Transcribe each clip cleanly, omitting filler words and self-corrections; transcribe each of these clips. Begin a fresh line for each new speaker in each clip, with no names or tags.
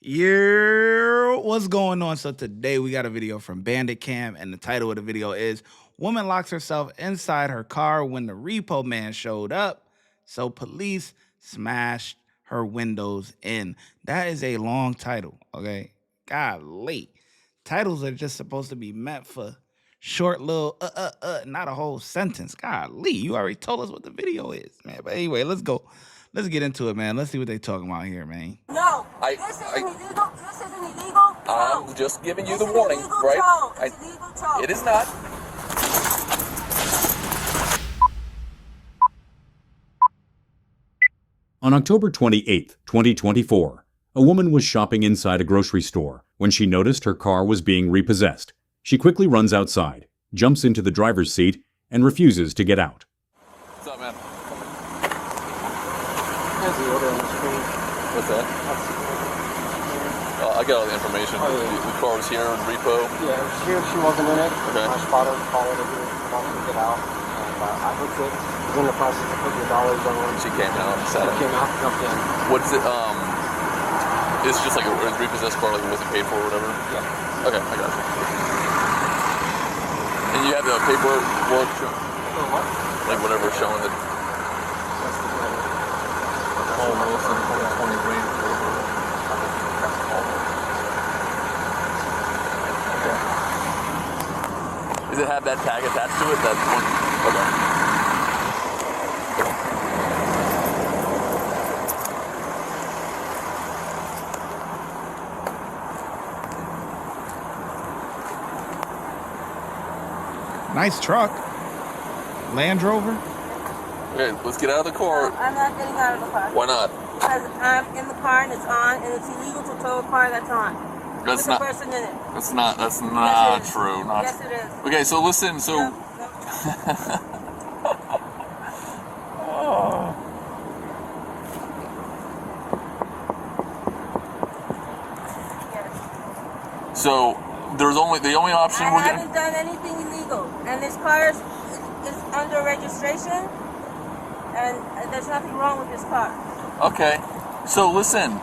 Yeah, what's going on? So today we got a video from Bandit Cam, and the title of the video is "Woman Locks Herself Inside Her Car When the Repo Man Showed Up, So Police Smashed Her Windows In." That is a long title, okay? Golly. Titles are just supposed to be meant for short little not a whole sentence. Golly, you already told us what the video is, man. But anyway, let's go. Let's get into it, man. Let's see what they talking about here, man.
No, this isn't illegal. This isn't illegal.
I'm just giving you the warning, right?
It's illegal tow.
It is not.
On October 28, 2024, a woman was shopping inside a grocery store when she noticed her car was being repossessed. She quickly runs outside, jumps into the driver's seat, and refuses to get out.
What's up, man?
Has the order on the screen.
What's that? I got all the information.
Oh, yeah.
The car was here in Repo.
Yeah, it was here. She wasn't in it.
Okay.
My spotter followed her here, wanted to get out. And I hooked it. Was in the process of putting the dollars on.
She came out and sat
She came out, jumped in.
What's it? It's just like a repossessed car, like it wasn't paid for or whatever?
Yeah.
Okay, I got you. And you have the paperwork
What?
like whatever showing that.
That's the letter.
Oh, Wilson, 20 green. Okay. Does it have that tag attached to it? That one? Okay.
Nice truck. Land Rover.
Okay, let's get out of the car.
I'm not getting out of the car.
Why not?
Because I'm in the car and it's on, and it's illegal to tow a car that's on.
That's
With
not.
a person in it.
That's not
Yes, it is.
true. Not.
Yes, it is.
Okay, so listen. So.
No. Yes.
So there's only the only option
I
we're
haven't done anything illegal, and this car is under registration, and there's nothing wrong with this car.
Okay, so listen.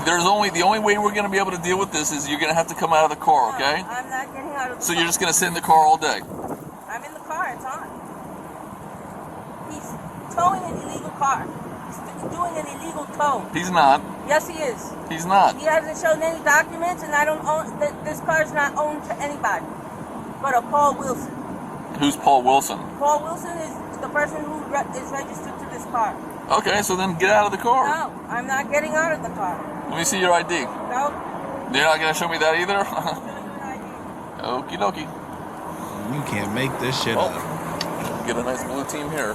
There's only the only way we're gonna be able to deal with this is you're gonna have to come out of the car, okay?
No, I'm not getting out of the
So
car.
you're just gonna sit in the car all day.
I'm in the car, it's on. He's towing an illegal car. He's doing an illegal tow.
He's not.
Yes, he is.
He's not.
He hasn't shown any documents, and I don't own, this car is not owned to anybody but a Paul Wilson.
Who's Paul Wilson?
Paul Wilson is the person who is registered to this car.
Okay, so then get out of the car.
No, I'm not getting out of the car.
Let me see your ID.
No.
You're not gonna show me that either. Okie dokie.
You can't make this shit
Oh,
up.
get a nice blue team here.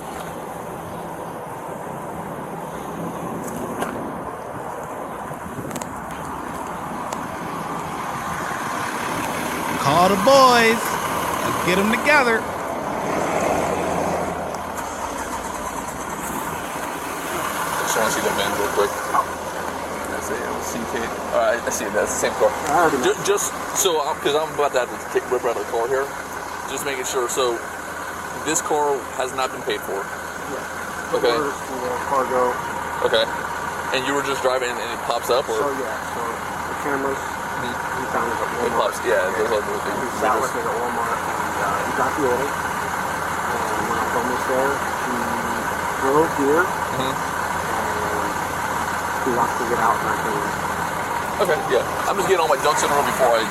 Call the boys. Let's get them together.
Just want to see that van real quick. That's a CK. Alright, I see that's the same car. Just so, because I'm about to have to rip out of the car here. Just making sure. So, this car has not been paid for.
Yeah.
Okay.
Cargo.
Okay. And you were just driving and it pops up, or?
So yeah, so the cameras, he found it at Walmart.
It pops, yeah, it does all the
He sat with it at Walmart, and he got the order. And when I was almost there, he drove here, and he locked to get out, and I came in.
Okay, yeah. I'm just getting all my ducks in a row before I,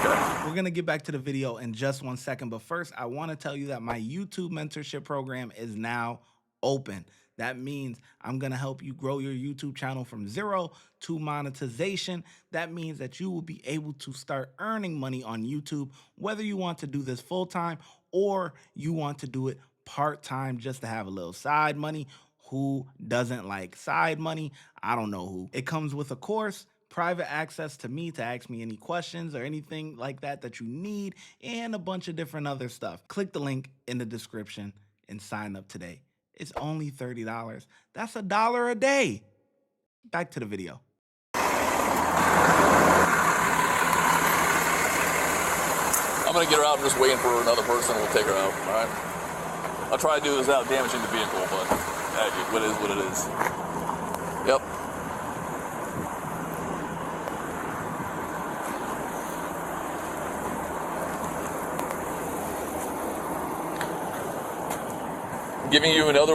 okay.
We're going to get back to the video in just 1 second. But first, I want to tell you that my YouTube mentorship program is now open. That means I'm going to help you grow your YouTube channel from zero to monetization. That means that you will be able to start earning money on YouTube, whether you want to do this full time or you want to do it part-time just to have a little side money. Who doesn't like side money? I don't know who. It comes with a course, private access to me to ask me any questions or anything like that that you need, and a bunch of different other stuff. Click the link in the description and sign up today. It's only $30. That's $1 a day. Back to the video.
I'm gonna get her out. I'm just waiting for another person. We'll take her out, all right? I'll try to do this without damaging the vehicle, but what it is what it is. Yep. giving you another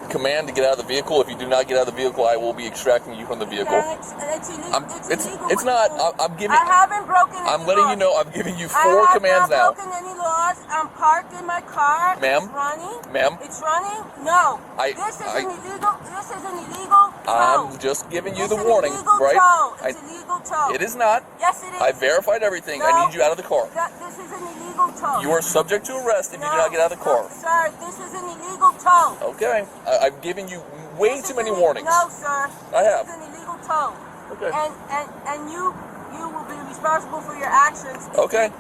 command to get out of the vehicle. If you do not get out of the vehicle, I will be extracting you from the vehicle.
It's illegal.
It's not. I'm giving.
I haven't broken any
I'm letting
laws.
you know. I'm giving you 4 commands now.
I have not broken any laws. I'm parked in my car.
Ma'am?
It's running.
Ma'am?
It's running. No. This is an illegal tow.
I'm just giving you the
It's
warning,
an illegal
right?
tow. It's illegal tow.
It is not.
Yes, it is.
I verified everything.
No.
I need you out of the car.
This is an illegal tow.
You are subject to arrest if you do not get out of the car.
Sir, this is an illegal tow.
Okay. I've given you way too many warnings.
No, sir.
I have.
This is an illegal tow.
Okay.
And you will be responsible for your actions.
Okay.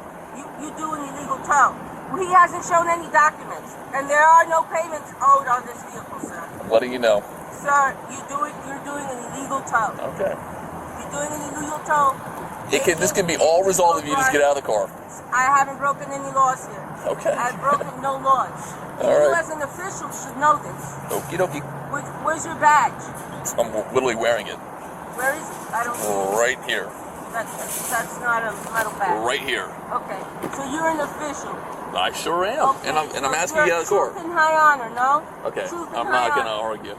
You do an illegal tow. He hasn't shown any documents, and there are no payments owed on this vehicle, sir.
I'm letting you know.
Sir, you're doing an illegal tow.
Okay.
You're doing an illegal tow.
This can be all resolved if you just get out of the car.
I haven't broken any laws here.
Okay.
I've broken no laws.
All
You
right.
as an official should know this.
Okie dokie.
Where's your badge?
I'm literally wearing it.
Where is it? I don't see it.
Right here.
That's not a metal badge.
Right here.
Okay, so you're an official.
I sure am.
Okay,
And I'm asking you to get out of the
Truth
car.
and high honor, no?
Okay.
Truth and
I'm
high
not gonna
honor.
argue.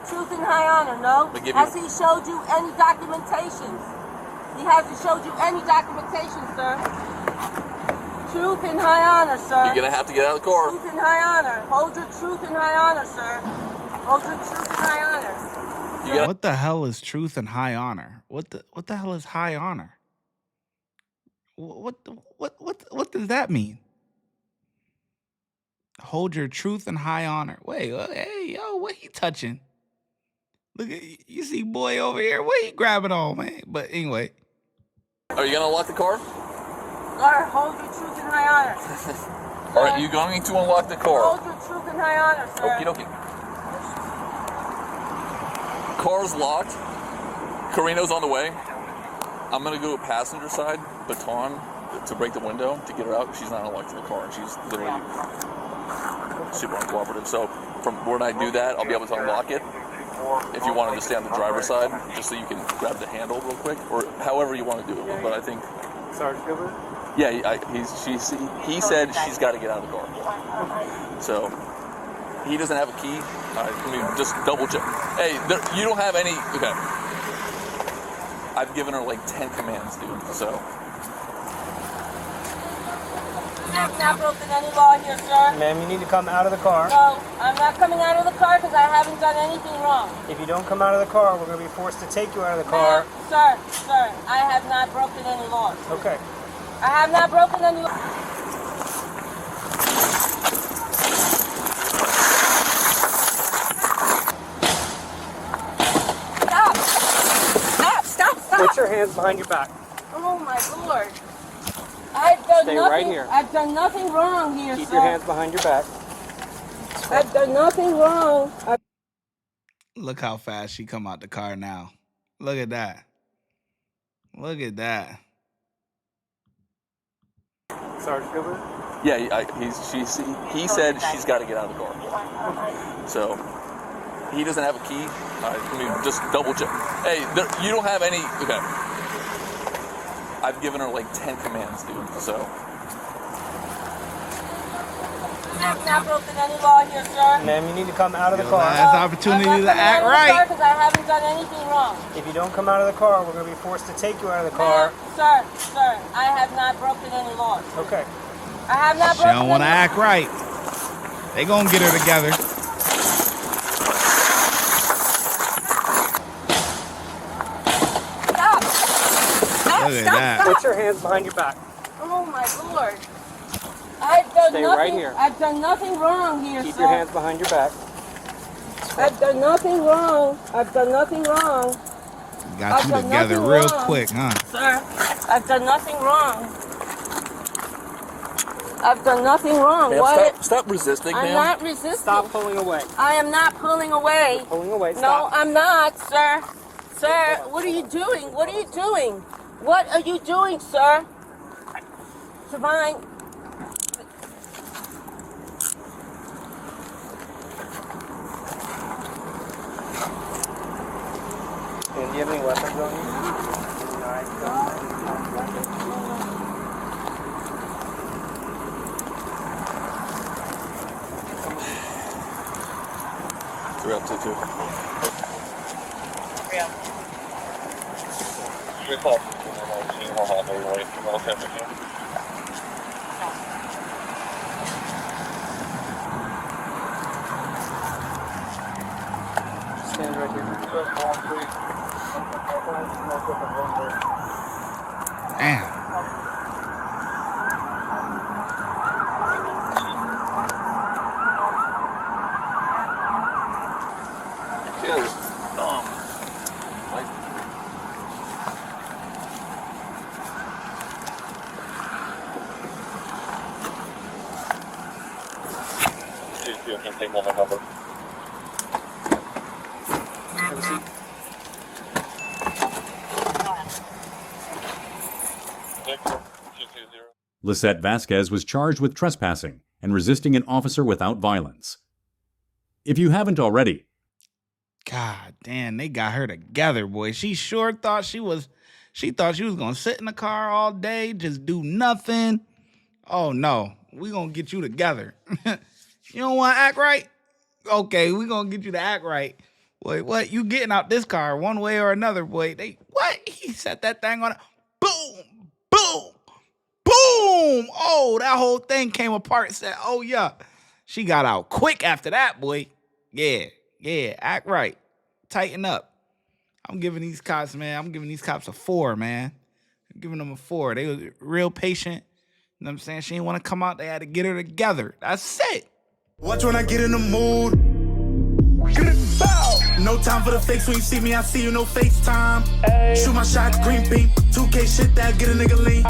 Truth and high honor, no?
But give
Has
you-
he showed you any documentation? He hasn't showed you any documentation, sir. Truth and high honor, sir.
You're gonna have to get out of the car.
Truth and high honor. Hold your truth and high honor, sir. Hold your truth and high honor.
What the hell is truth and high honor? What the hell is high honor? What does that mean? Hold your truth and high honor. Wait, hey, yo, what he touching? Look at you see boy over here. What he grabbing on, man? But anyway.
Are you gonna unlock the car?
Sir, hold your truth and high honor.
All right, you're going to unlock the car.
Hold your truth and high honor, sir.
Okie dokie. Car's locked. Carino's on the way. I'm gonna go to passenger side, baton, to break the window to get her out. She's not unlocked in the car. She's literally super uncooperative. So from when I do that, I'll be able to unlock it. If you wanted to stay on the driver's side, just so you can grab the handle real quick, or however you want to do it. But I think.
Sergeant Gilbert?
Yeah, he said she's got to get out of the car. So he doesn't have a key. Let me just double check. Hey, you don't have any. Okay. I've given her like 10 commands, dude. So.
I've not broken any law here, sir.
Ma'am, you need to come out of the car.
No, I'm not coming out of the car because I haven't done anything wrong.
If you don't come out of the car, we're going to be forced to take you out of the car.
Ma'am, sir, I have not broken any laws.
Okay.
I have not broken any laws. Stop.
Put your hands behind your back.
Oh my Lord. I've done
Stay
nothing.
right here.
I've done nothing wrong here,
Keep
sir.
your hands behind your back.
I've done nothing wrong.
Look how fast she come out the car now. Look at that. Look at that.
Sergeant Gilbert?
Yeah, he said she's got to get out of the car. So he doesn't have a key. Let me just double check. Hey, you don't have any. Okay. I've given her like 10 commands, dude. So.
I've not broken any law here, sir.
Ma'am, you need to come out of the
Your
car.
last opportunity to act right.
Because I haven't done anything wrong.
If you don't come out of the car, we're going to be forced to take you out of the car.
Sir, I have not broken any laws.
Okay.
I have not
She
broken
don't want to
any
act right. They gonna get her together.
Stop.
Look at that.
Put your hands behind your back.
Oh my Lord. I've done
Stay
nothing.
right here.
I've done nothing wrong here,
Keep
sir.
your hands behind your back.
I've done nothing wrong. I've done nothing wrong.
Got you
I've done
together
nothing
real
wrong.
quick, huh?
Sir, I've done nothing wrong. I've done nothing wrong.
Ma'am,
What?
stop resisting,
I'm
ma'am.
not resisting.
Stop pulling away.
I am not pulling away.
Pulling away.
No,
Stop.
I'm not, sir. Sir, what are you doing? What are you doing? What are you doing, sir? Savine.
And do you have any weapons on you? Knives, guns?
2-2.
Yeah.
We call everybody.
Stand right here.
Damn.
You can take one number.
Have a seat.
Lisette Vasquez was charged with trespassing and resisting an officer without violence. If you haven't already,
God damn, they got her together, boy. She sure thought she was gonna sit in the car all day, just do nothing. Oh no, we gonna get you together. You don't wanna act right? Okay, we gonna get you to act right. Boy, what? You getting out this car one way or another, boy. What? He set that thing on it. Boom, boom, boom. Oh, that whole thing came apart. Said, oh yeah. She got out quick after that, boy. Yeah, act right. Tighten up. I'm giving these cops a 4, man. I'm giving them a 4. They were real patient. You know what I'm saying? She didn't want to come out. They had to get her together. That's it.
Watch when I get in the mood. No time for the fakes. When you see me, I see you, no FaceTime. Shoot my shot, green beam. 2K shit that get a nigga lean.